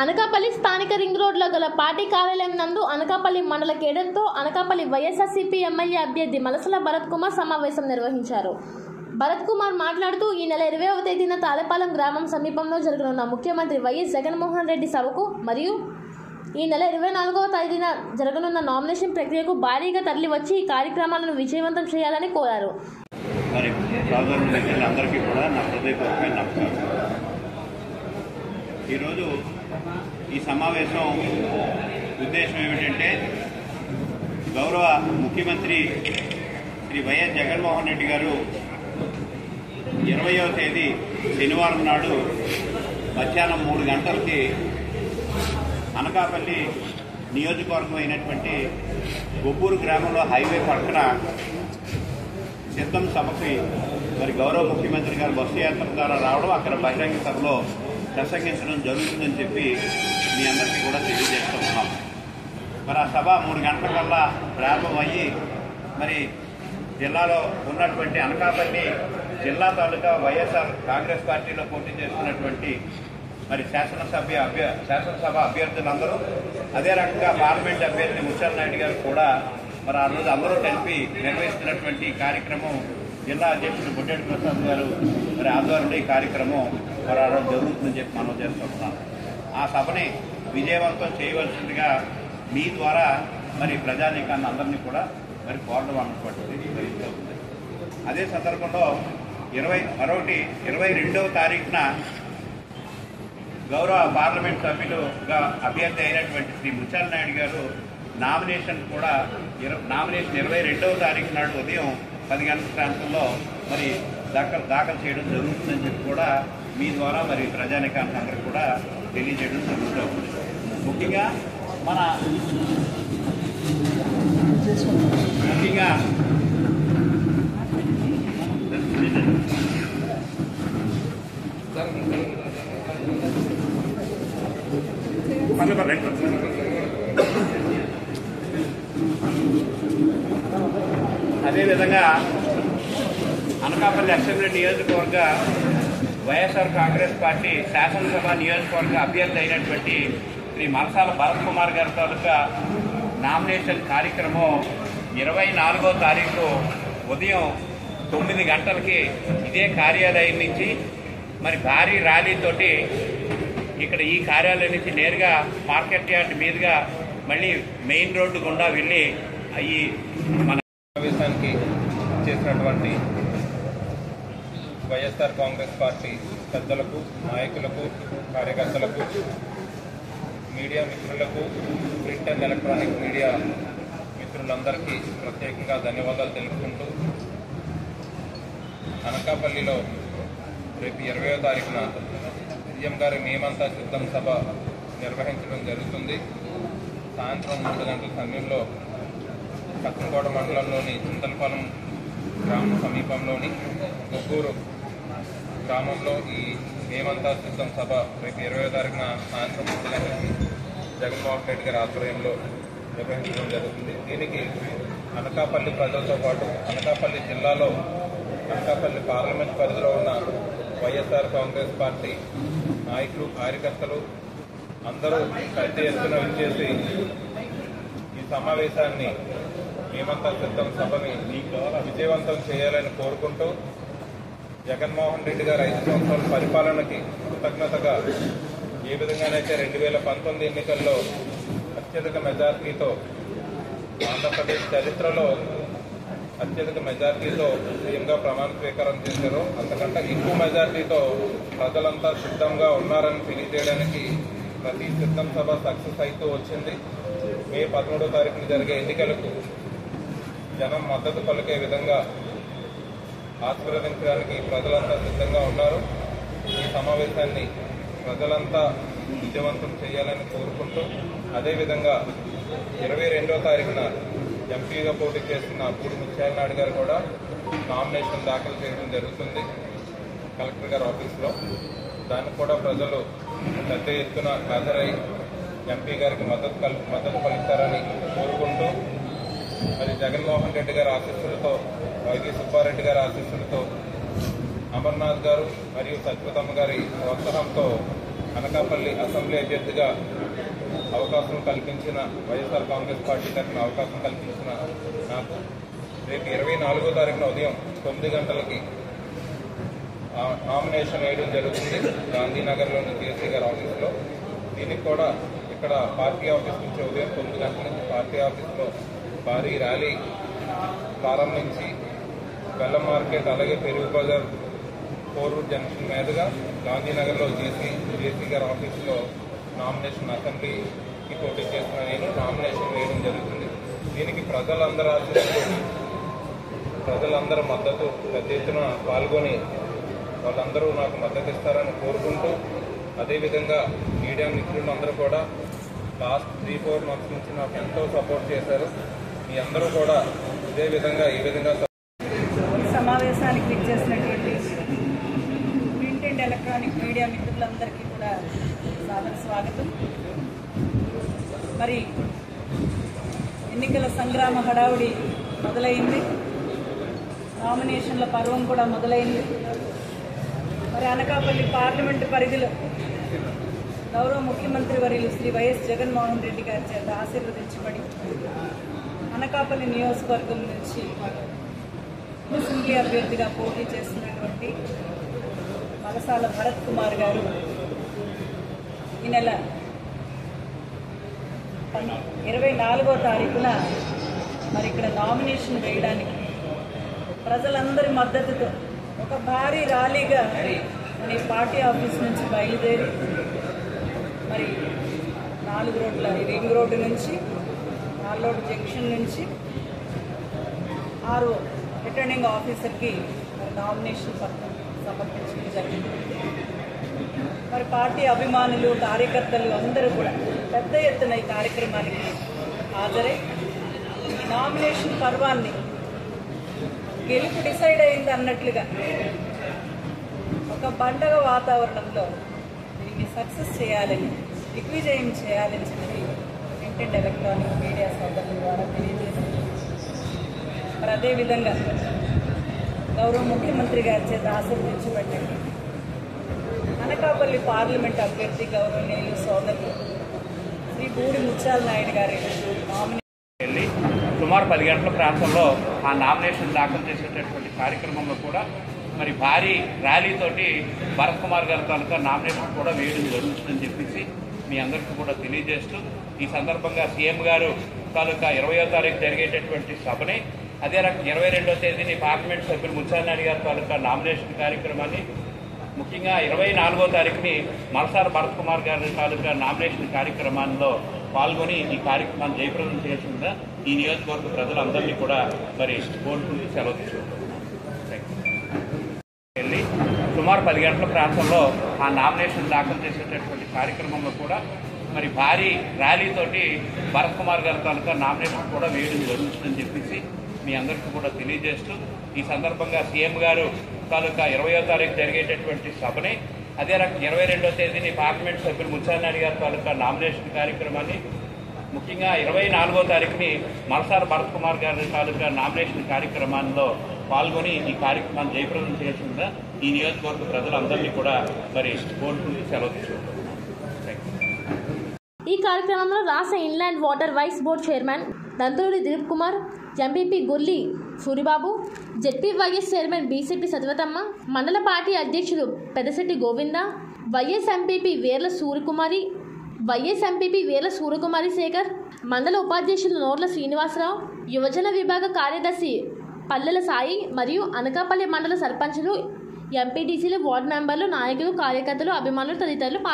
అనకాపల్లి స్థానిక రింగ్ రోడ్లో గల పార్టీ కార్యాలయం నందు అనకాపల్లి మండల కేడర్తో అనకాపల్లి వైఎస్ఆర్సీపీ ఎమ్మెల్యే అభ్యర్థి మలసల భరత్ కుమార్ సమావేశం నిర్వహించారు. భరత్ కుమార్ మాట్లాడుతూ ఈ నెల 20వ తేదీన తాళపాలెం గ్రామం సమీపంలో జరగనున్న ముఖ్యమంత్రి వైఎస్ జగన్మోహన్ రెడ్డి సభకు మరియు ఈ నెల 24వ తేదీన జరగనున్న నామినేషన్ ప్రక్రియకు భారీగా తరలివచ్చి ఈ కార్యక్రమాలను విజయవంతం చేయాలని కోరారు. ఈరోజు ఈ సమావేశం ఉద్దేశం ఏమిటంటే గౌరవ ముఖ్యమంత్రి శ్రీ వైఎస్ జగన్మోహన్ రెడ్డి గారు 20వ తేదీ శనివారం నాడు మధ్యాహ్నం 3 గంటలకి అనకాపల్లి నియోజకవర్గం అయినటువంటి గొబ్బూరు గ్రామంలో హైవే పక్కన సిద్ధం సభకి మరి గౌరవ ముఖ్యమంత్రి గారు బస్సు యాత్ర ద్వారా రావడం, అక్కడ బహిరంగ సభలో ప్రసంగించడం జరుగుతుందని చెప్పి మీ అందరికీ కూడా తెలియజేస్తున్నాం. మరి ఆ సభ 3 గంటల కల్లా ప్రారంభమయ్యి మరి జిల్లాలో ఉన్నటువంటి అనకాపల్లి జిల్లా తాలూకా వైఎస్ఆర్ కాంగ్రెస్ పార్టీలో పోటీ చేస్తున్నటువంటి మరి శాసనసభ అభ్యర్థులందరూ, అదే రకంగా పార్లమెంట్ అభ్యర్థి ముత్యాల నాయుడు గారు కూడా మరి ఆ రోజు అందరూ కలిపి నిర్వహిస్తున్నటువంటి కార్యక్రమం జిల్లా అధ్యక్షుడు బొడ్డేటి ప్రసాద్ గారు మరి ఆధ్వర్యంలో ఈ కార్యక్రమం మరి ఆ రోజు జరుగుతుందని చెప్పి మనం చేస్తున్నాం. ఆ సభని విజయవంతం చేయవలసిందిగా మీ ద్వారా మరి ప్రజానీకాన్ని అందరినీ కూడా మరి కోరడం అన్నటువంటిది జరుగుతుంది. అదే సందర్భంలో 22వ తారీఖున గౌరవ పార్లమెంట్ సభ్యులుగా అభ్యర్థి అయినటువంటి శ్రీ ముత్యాల నాయుడు గారు నామినేషన్ 22వ తారీఖు నాడు ఉదయం 10 గంటల ప్రాంతంలో మరి దాఖలు చేయడం జరుగుతుందని చెప్పి కూడా మీ ద్వారా మరి ప్రజానీకానికి అందరూ కూడా తెలియజేయడం జరుగుతుంది. ముఖ్యంగా అదేవిధంగా అనకాపల్లి అసెంబ్లీ నియోజకవర్గ వైఎస్ఆర్ కాంగ్రెస్ పార్టీ శాసనసభ నియోజకవర్గ అభ్యర్థి అయినటువంటి శ్రీ మలసాల భరత్ కుమార్ గారి తాలూకా నామినేషన్ కార్యక్రమం 24వ తారీఖు ఉదయం 9 గంటలకి ఇదే కార్యాలయం నుంచి మరి భారీ ర్యాలీతోటి ఇక్కడ ఈ కార్యాలయం నుంచి నేరుగా మార్కెట్ యార్డ్ మీదుగా మళ్ళీ మెయిన్ రోడ్డు గుండా వెళ్ళి ఈ మన సమావేశానికి చేసినటువంటి వైఎస్ఆర్ కాంగ్రెస్ పార్టీ పెద్దలకు, నాయకులకు, కార్యకర్తలకు, మీడియా మిత్రులకు, ప్రింట్ అండ్ ఎలక్ట్రానిక్ మీడియా మిత్రులందరికీ ప్రత్యేకంగా ధన్యవాదాలు తెలుపుకుంటూ అనకాపల్లిలో రేపు 20వ తారీఖున సీఎం గారి మేమంతా సిద్ధం సభ నిర్వహించడం జరుగుతుంది. సాయంత్రం 3 గంటల సమయంలో పక్కనకోట మండలంలోని చింతలపాలెం గ్రామం సమీపంలోని గొబ్బూరు గ్రామంలో ఈ మేమంతా సిద్ధం సభ రేపు 20వ తారీఖున సాయంత్రం 3 గంటలకి జగన్మోహన్ రెడ్డి గారి ఆధ్వర్యంలో నిర్వహించడం జరుగుతుంది. దీనికి అనకాపల్లి ప్రజలతో పాటు అనకాపల్లి జిల్లాలో అనకాపల్లి పార్లమెంట్ పరిధిలో ఉన్న వైఎస్ఆర్ కాంగ్రెస్ పార్టీ నాయకులు, కార్యకర్తలు అందరూ పెద్ద ఎత్తున విచ్చేసి ఈ సమావేశాన్ని మేమంతా సిద్ధం సభని విజయవంతం చేయాలని కోరుకుంటూ జగన్మోహన్ రెడ్డి గారు 5 సంవత్సరాల పరిపాలనకి కృతజ్ఞతగా ఏ విధంగానైతే 2019 ఎన్నికల్లో అత్యధిక మెజార్టీతో ఆంధ్రప్రదేశ్ చరిత్రలో అత్యధిక మెజార్టీతో సీఎంగా ప్రమాణ స్వీకారం చేశారు, అంతకంటే ఎక్కువ మెజార్టీతో ప్రజలంతా సిద్ధంగా ఉన్నారని తెలియజేయడానికి ప్రతి సిద్ధం సభ సక్సెస్ అవుతూ వచ్చింది. మే 13వ తారీఖున జరిగే ఎన్నికలకు జనం మద్దతు పలికే విధంగా ఆశీర్వదించడానికి ప్రజలంతా సిద్ధంగా ఉన్నారు. ఈ సమావేశాన్ని ప్రజలంతా విజయవంతం చేయాలని కోరుకుంటూ అదేవిధంగా 22వ తారీఖున ఎంపీగా పోటీ చేస్తున్న అప్పుడు ముత్యాల నాయుడు గారు కూడా నామినేషన్ దాఖలు చేయడం జరుగుతుంది కలెక్టర్ గారి ఆఫీస్లో. దానికి కూడా ప్రజలు పెద్ద ఎత్తున హాజరై ఎంపీ గారికి మద్దతు పలుకుతారని కోరుకుంటూ మరి జగన్మోహన్ రెడ్డి గారి ఆశీస్సులతో, వైవి సుబ్బారెడ్డి గారి ఆశీస్సులతో, అమర్నాథ్ గారు మరియు సత్యవతమ్మ గారి ప్రోత్సాహంతో అనకాపల్లి అసెంబ్లీ అభ్యర్థిగా అవకాశం కల్పించిన వైఎస్ఆర్ కాంగ్రెస్ పార్టీ తరఫున అవకాశం కల్పించిన నాకు రేపు 24వ తారీఖున ఉదయం 9 గంటలకి నామినేషన్ వేయడం జరుగుతుంది గాంధీనగర్లోని జేసీ గారి ఆఫీస్లో. దీనికి కూడా ఇక్కడ పార్టీ ఆఫీస్ నుంచి ఉదయం 9 గంటల నుంచి పార్టీ ఆఫీస్లో భారీ ర్యాలీ ప్రారంభించి బెల్లం మార్కెట్ అలాగే పెరుగు బజార్ కోరూరు జంక్షన్ మీదుగా గాంధీనగర్లో జేసీ గారి ఆఫీస్లో నామినేషన్ అసెంబ్లీకి పోటీ చేస్తున్న నేను నామినేషన్ వేయడం జరుగుతుంది. దీనికి ప్రజలందరూ మద్దతు పెద్ద ఎత్తున పాల్గొని వాళ్ళందరూ నాకు మద్దతు ఇస్తారని కోరుకుంటూ, అదేవిధంగా మీడియా మిత్రులందరూ కూడా లాస్ట్ 3-4 మంత్స్ నుంచి నాకు ఎంతో సపోర్ట్ చేశారు. మీ అందరూ కూడా ఈ విధంగా సమావేశానికి విచ్చేసినటువంటి ప్రింట్ అండ్ ఎలక్ట్రానిక్ మీడియా మిత్రులందరికీ కూడా సాదర స్వాగతం. మరి ఎన్నికల సంగ్రామ హడావుడి మొదలైంది, నామినేషన్ల పర్వం కూడా మొదలైంది. మరి అనకాపల్లి పార్లమెంటు పరిధిలో గౌరవ ముఖ్యమంత్రి వర్యులు శ్రీ వైఎస్ జగన్మోహన్ రెడ్డి గారి చేత ఆశీర్వదించబడి అనకాపల్లి నియోజకవర్గం నుంచి అసెంబ్లీ అభ్యర్థిగా పోటీ చేస్తున్నటువంటి మలసాల భరత్ కుమార్ గారు ఈ నెల 24వ తారీఖున మరి ఇక్కడ నామినేషన్ వేయడానికి ప్రజలందరి మద్దతుతో ఒక భారీ ర్యాలీగా మన పార్టీ ఆఫీస్ నుంచి బయలుదేరి మరి 4 రోడ్ల రింగ్ రోడ్డు నుంచి నార్లోడ్ జంక్షన్ నుంచి ఆర్ఓ రిటర్నింగ్ ఆఫీసర్కి నామినేషన్ పత్రం సమర్పించడం జరిగింది. మరి పార్టీ అభిమానులు కార్యకర్తలు అందరూ కూడా పెద్ద ఎత్తున ఈ కార్యక్రమానికి హాజరై ఈ నామినేషన్ పర్వాన్ని గెలుపు డిసైడ్ అయింది అన్నట్లుగా ఒక పండగ వాతావరణంలో దీన్ని సక్సెస్ చేయాలని, దిగ్విజయం చేయాలని చెప్పి ప్రింట్ అండ్ ఎలక్ట్రానిక్ మీడియా సోదరుల ద్వారా తెలియజేసింది. మరి అదేవిధంగా గౌరవ ముఖ్యమంత్రి గారి చేత ఆశీర్వదించబడ్డండి అనకాపల్లి పార్లమెంట్ అభ్యర్థి గౌరవనీయులు సోదరులు శ్రీ బూడి ముత్యాల నాయుడు గారి వెళ్ళి సుమారు 10 గంటల ప్రాంతంలో ఆ నామినేషన్ దాఖలు చేసేటటువంటి కార్యక్రమంలో కూడా మరి భారీ ర్యాలీతోటి భరత్ కుమార్ గారి తాలూకా నామినేషన్ కూడా వేయడం జరుగుతుందని చెప్పేసి మీ అందరికీ కూడా తెలియజేస్తూ, ఈ సందర్భంగా సీఎం గారు తాలూకా 20వ తారీఖు జరిగేటటువంటి సభని, అదే రకంగా 22వ తేదీని పార్లమెంట్ సభ్యులు ముత్యాల నాయుడు గారి తాలూకా నామినేషన్ కార్యక్రమాన్ని, ముఖ్యంగా 24వ తారీఖుని మలసాల భరత్ కుమార్ గారి తాలూకా నామినేషన్ కార్యక్రమాల్లో పాల్గొని ఈ కార్యక్రమాన్ని జయప్రదం చేసిందా ఈ నియోజకవర్గ ప్రజలందరినీ కూడా మరి కోరుకుంటూ సెలవు తీసుకుంటున్నాం. వెళ్ళి సుమారు 10 గంటల ప్రాంతంలో ఆ నామినేషన్ దాఖలు చేసేటటువంటి కార్యక్రమంలో కూడా మరి భారీ ర్యాలీతోటి భరత్ కుమార్ గారి తాలూకా నామినేషన్ కూడా వేయడం జరుగుతుందని చెప్పేసి మీ అందరికీ కూడా తెలియజేస్తూ, ఈ సందర్భంగా సీఎం గారు తాలూకా 20వ తారీఖు జరిగేటటువంటి సభని, అదే రకంగా 22వ తేదీని పార్లమెంట్ సభ్యులు ముత్యాల నాయుడు గారి తాలూకా నామినేషన్ కార్యక్రమాన్ని, ముఖ్యంగా 24వ తారీఖుని మలసాల భరత్ కుమార్ గారి తాలూకా నామినేషన్ కార్యక్రమాల్లో పాల్గొని ఈ కార్యక్రమాన్ని జయప్రదం చేసిందా ఈ నియోజకవర్గ ప్రజలందరినీ కూడా మరి కోరుకుంటూ సెలవు తీసుకుంటున్నాం. ఈ కార్యక్రమంలో రాష్ట్ర inland waterways board chairman Danturi Dileep Kumar, MPP Golli Suribabu, ZP vice chairman BCP Satyavatamma, మండల పార్టీ అధ్యక్షులు పెద్దశెట్టి గోవింద, వైఎస్ ఎంపీపీ వేర్ల సూర్యకుమారి శేఖర్, మండల ఉపాధ్యక్షులు నోర్ల శ్రీనివాసరావు, యువజన విభాగ కార్యదర్శి పల్లెల సాయి మరియు అనకాపల్లి మండల సర్పంచులు, ఎంపీటీసీలు, వార్డు మెంబర్లు, నాయకులు, కార్యకర్తలు, అభిమానులు తదితరులు